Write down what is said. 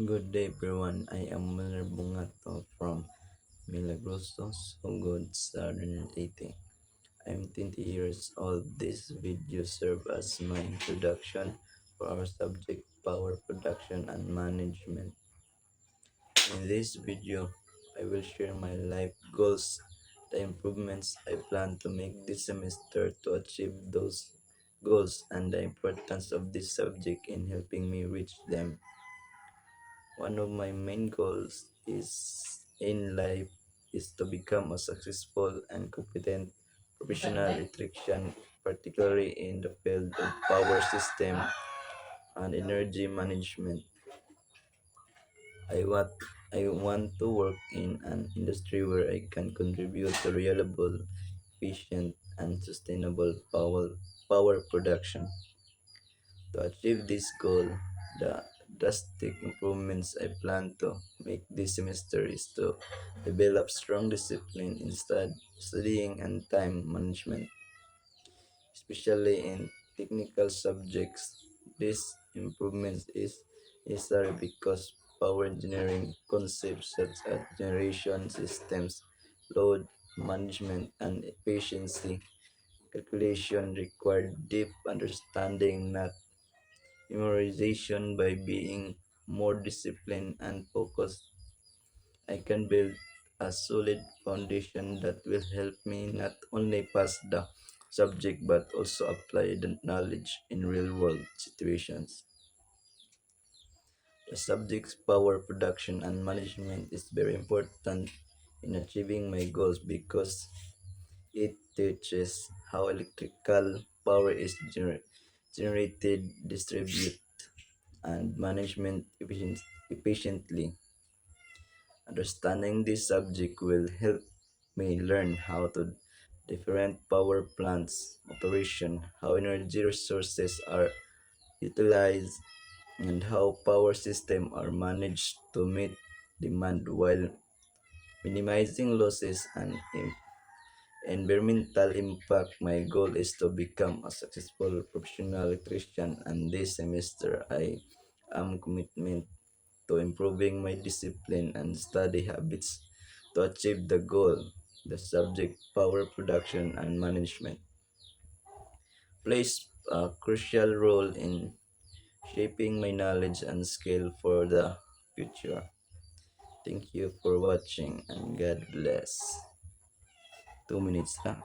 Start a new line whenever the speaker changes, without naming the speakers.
Good day everyone, I am Miller Bungato from Milagrosos, Sugod, Southern Leyte. I am 20 years old. This video serves as my introduction for our subject power production and management. In this video, I will share my life goals, the improvements I plan to make this semester to achieve those goals, and the importance of this subject in helping me reach them. One of my main goals is in life is to become a successful and competent professional electrician, particularly in the field of power system and energy management. I want I want to work in an industry where I can contribute to reliable, efficient, and sustainable power production. To achieve this goal, the drastic improvements I plan to make this semester is to develop strong discipline in studying and time management, especially in technical subjects. This improvement is necessary because power engineering concepts such as generation systems, load management, and efficiency calculation require deep understanding, not memorization. By being more disciplined and focused, I can build a solid foundation that will help me not only pass the subject but also apply the knowledge in real world situations. The subject's power production and management is very important in achieving my goals because it teaches how electrical power is generated, distributed, and management efficiently. Understanding this subject will help me learn how to different power plants operation, how energy resources are utilized, and how power systems are managed to meet demand while minimizing losses and environmental impact. My goal is to become a successful professional electrician, and this semester I am commitment to improving my discipline and study habits to achieve the goal. The subject power production and management plays a crucial role in shaping my knowledge and skill for the future. Thank you for watching and God bless. 2 minutes lang.